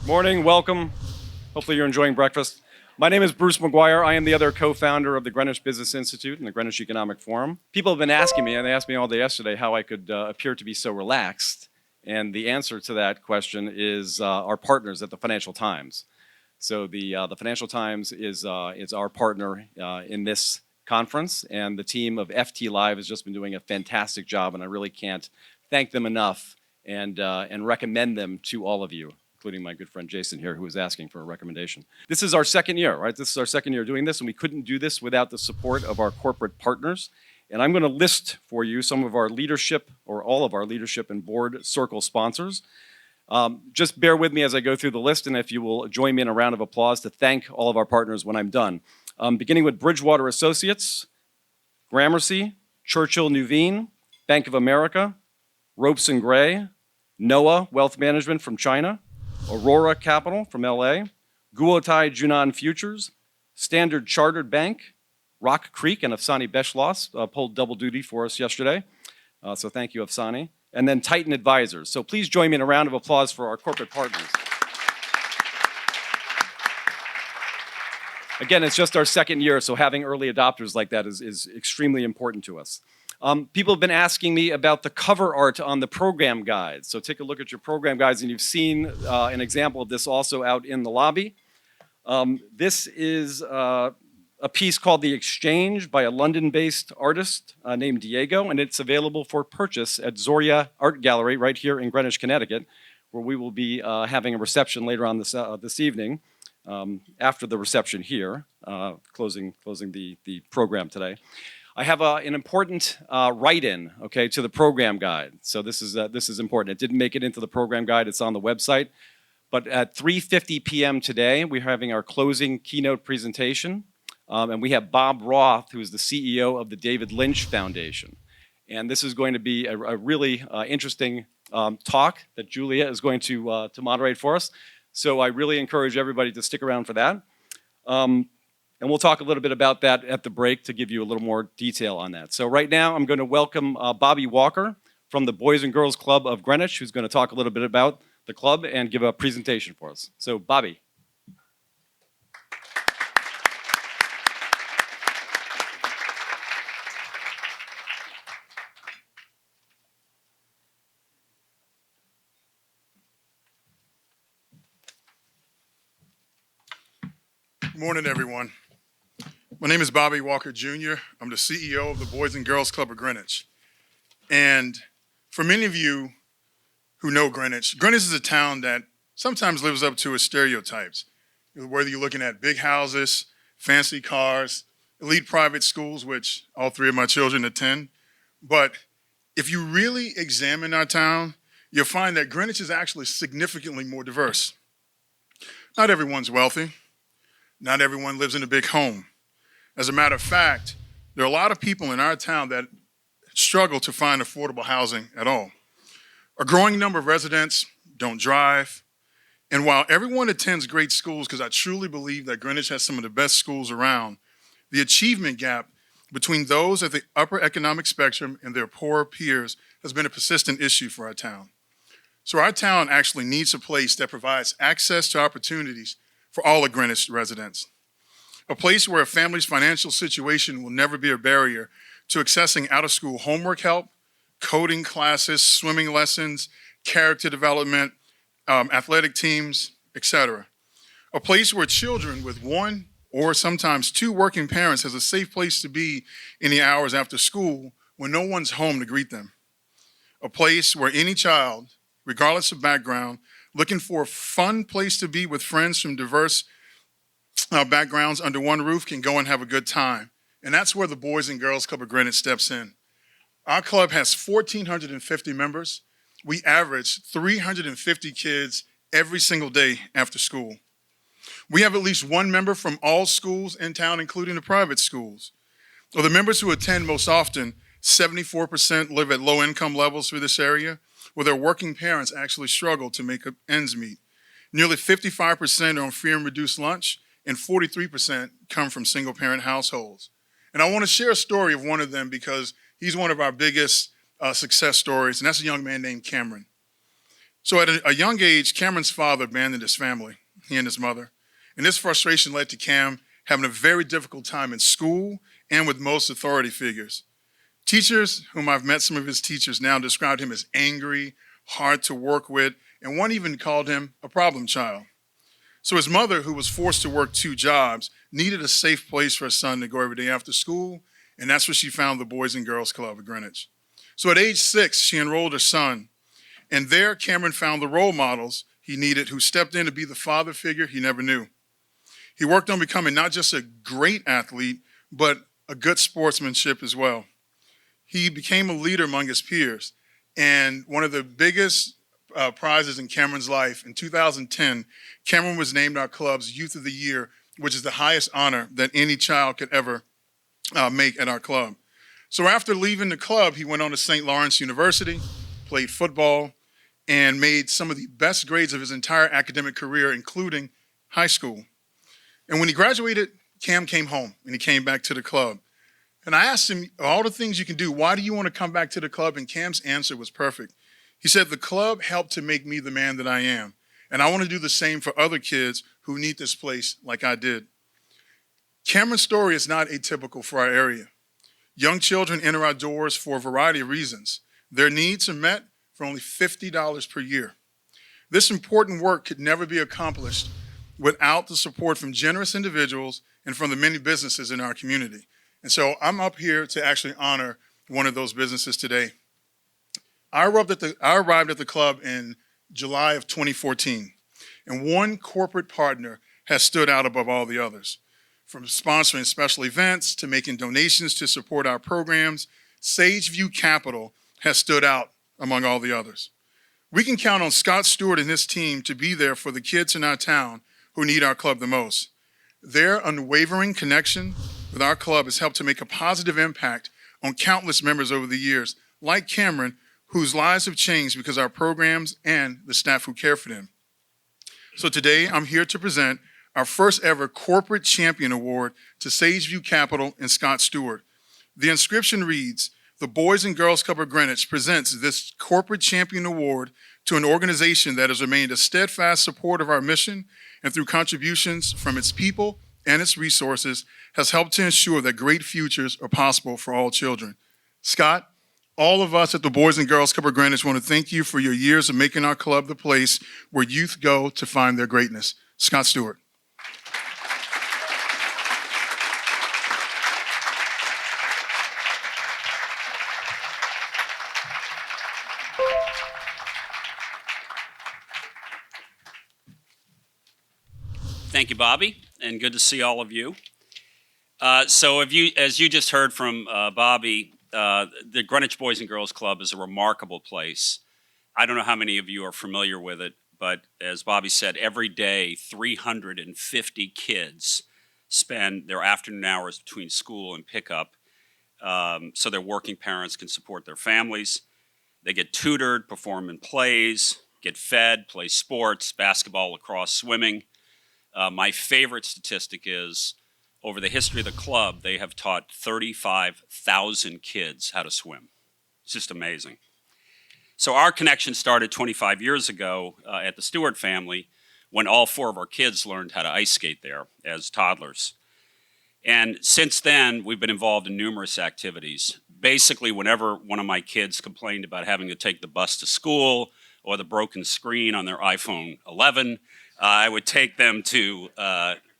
Morning, welcome. Hopefully you're enjoying breakfast. My name is Bruce Mcguire. I am the other co-founder of the Greenwich Business Institute and the Greenwich Economic Forum. People have been asking me, and they asked me all day yesterday, how I could appear to be so relaxed. And the answer to that question is our partners at the Financial Times. So the Financial Times is our partner in this conference, and the team of FT Live has just been doing a fantastic job, and I really can't thank them enough and recommend them to all of you, including my good friend Jason here, who was asking for a recommendation. This is our second year, right? This is our second year doing this, and we couldn't do this without the support of our corporate partners. And I'm going to list for you some of our leadership, or all of our leadership and board circle sponsors. Just bear with me as I go through the list, and if you will join me in a round of applause to thank all of our partners when I'm done. Beginning with Bridgewater Associates, Gramercy, Churchill Nuveen, Bank of America, Ropes and Gray, NOAA Wealth Management from China, Aurora Capital from LA, Guotai Junan Futures, Standard Chartered Bank, Rock Creek, and Afsani Beshlos pulled double duty for us yesterday. So thank you, Afsani. And then Titan Advisors. So please join me in a round of applause for our corporate partners. Again, it's just our second year, so having early adopters like that is extremely important to us. People have been asking me about the cover art on the program guides. So take a look at your program guides, and you've seen an example of this also out in the lobby. This is a piece called The Exchange by a London-based artist named Diego, and it's available for purchase at Zoria Art Gallery right here in Greenwich, Connecticut, where we will be having a reception later on this evening, after the reception here, closing the program today. I have an important write-in, okay, to the program guide. So this is important. It didn't make it into the program guide. It's on the website. But at 3:50 p.m. today, we're having our closing keynote presentation. And we have Bob Roth, who is the CEO of the David Lynch Foundation. And this is going to be a really interesting talk that Julia is going to moderate for us. So I really encourage everybody to stick around for that. And we'll talk a little bit about that at the break to give you a little more detail on that. So right now, I'm going to welcome Bobby Walker from the Boys and Girls Club of Greenwich, who's going to talk a little bit about the club and give a presentation for us. So Bobby. Good morning, everyone. My name is Bobby Walker Jr. I'm the CEO of the Boys and Girls Club of Greenwich. And for many of you who know Greenwich, Greenwich is a town that sometimes lives up to its stereotypes. Whether you're looking at big houses, fancy cars, elite private schools, which all three of my children attend. But if you really examine our town, you'll find that Greenwich is actually significantly more diverse. Not everyone's wealthy. Not everyone lives in a big home. As a matter of fact, there are a lot of people in our town that struggle to find affordable housing at all. A growing number of residents don't drive. And while everyone attends great schools, because I truly believe that Greenwich has some of the best schools around, the achievement gap between those at the upper economic spectrum and their poorer peers has been a persistent issue for our town. So our town actually needs a place that provides access to opportunities for all of Greenwich residents. A place where a family's financial situation will never be a barrier to accessing out-of-school homework help, coding classes, swimming lessons, character development, athletic teams, etc. A place where children with one or sometimes two working parents has a safe place to be in the hours after school when no one's home to greet them. A place where any child, regardless of background, looking for a fun place to be with friends from diverse backgrounds under one roof can go and have a good time. And that's where the Boys and Girls Club of Greenwich steps in. Our club has 1,450 members. We average 350 kids every single day after school. We have at least one member from all schools in town, including the private schools. Of the members who attend most often, 74% live at low income levels for this area, where their working parents actually struggle to make ends meet. Nearly 55% are on free and reduced lunch, and 43% come from single-parent households. And I want to share a story of one of them because he's one of our biggest success stories, and that's a young man named Cameron. So at a young age, Cameron's father abandoned his family, he and his mother. And this frustration led to Cam having a very difficult time in school and with most authority figures. Teachers, whom I've met some of his teachers now, described him as angry, hard to work with, and one even called him a problem child. So his mother, who was forced to work 2 jobs, needed a safe place for her son to go every day after school, and that's where she found the Boys and Girls Club of Greenwich. So at age 6, she enrolled her son, and there Cameron found the role models he needed who stepped in to be the father figure he never knew. He worked on becoming not just a great athlete, but a good sportsmanship as well. He became a leader among his peers, and one of the biggest prizes in Cameron's life, in 2010, Cameron was named our club's Youth of the Year, which is the highest honor that any child could ever make at our club. So after leaving the club, he went on to St. Lawrence University, played football, and made some of the best grades of his entire academic career, including high school. And when he graduated, Cam came home and he came back to the club. And I asked him, all the things you can do, why do you want to come back to the club? And Cam's answer was perfect. He said, the club helped to make me the man that I am. And I want to do the same for other kids who need this place like I did. Cameron's story is not atypical for our area. Young children enter our doors for a variety of reasons. Their needs are met for only $50 per year. This important work could never be accomplished without the support from generous individuals and from the many businesses in our community. And so I'm up here to actually honor one of those businesses today. I arrived at the club in July of 2014, and one corporate partner has stood out above all the others. From sponsoring special events to making donations to support our programs, Sageview Capital has stood out among all the others. We can count on Scott Stuart and his team to be there for the kids in our town who need our club the most. Their unwavering connection with our club has helped to make a positive impact on countless members over the years, like Cameron, whose lives have changed because of our programs and the staff who care for them. So today, I'm here to present our first ever Corporate Champion Award to Sageview Capital and Scott Stewart. The inscription reads, the Boys and Girls Club of Greenwich presents this Corporate Champion Award to an organization that has remained a steadfast support of our mission and through contributions from its people and its resources has helped to ensure that great futures are possible for all children. Scott, all of us at the Boys and Girls Club of Greenwich want to thank you for your years of making our club the place where youth go to find their greatness. Scott Stewart. Thank you, Bobby, and good to see all of you. As you just heard from Bobby, the Greenwich Boys and Girls Club is a remarkable place. I don't know how many of you are familiar with it, but as Bobby said, every day 350 kids spend their afternoon hours between school and pickup so their working parents can support their families. They get tutored, perform in plays, get fed, play sports, basketball, lacrosse, swimming. My favorite statistic is, over the history of the club, they have taught 35,000 kids how to swim. It's just amazing. So our connection started 25 years ago at the Stuart family when all 4 of our kids learned how to ice skate there as toddlers. And since then, we've been involved in numerous activities. Basically, whenever one of my kids complained about having to take the bus to school or the broken screen on their iPhone 11, I would take them to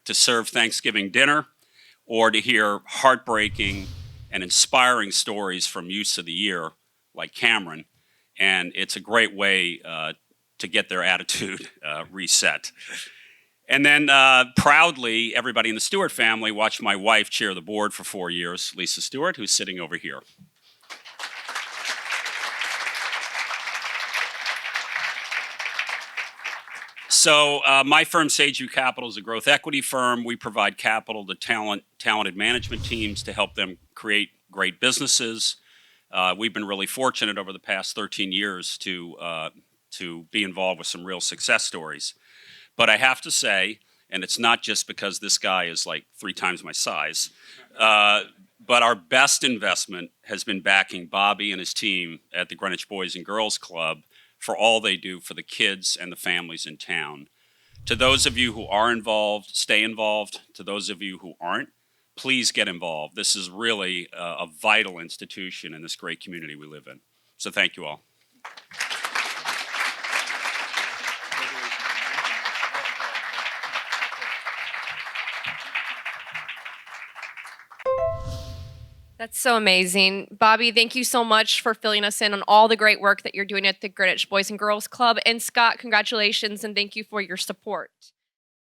serve Thanksgiving dinner or to hear heartbreaking and inspiring stories from youths of the year like Cameron. And it's a great way to get their attitude reset. And then proudly, everybody in the Stewart family watched my wife chair the board for 4 years, Lisa Stewart, who's sitting over here. So my firm, Sageview Capital, is a growth equity firm. We provide capital to talented management teams to help them create great businesses. We've been really fortunate over the past 13 years to be involved with some real success stories. But I have to say, and it's not just because this guy is like 3 times my size, but our best investment has been backing Bobby and his team at the Greenwich Boys and Girls Club for all they do for the kids and the families in town. To those of you who are involved, stay involved. To those of you who aren't, please get involved. This is really a vital institution in this great community we live in. So thank you all. That's so amazing. Bobby, thank you so much for filling us in on all the great work that you're doing at the Greenwich Boys and Girls Club. And Scott, congratulations and thank you for your support.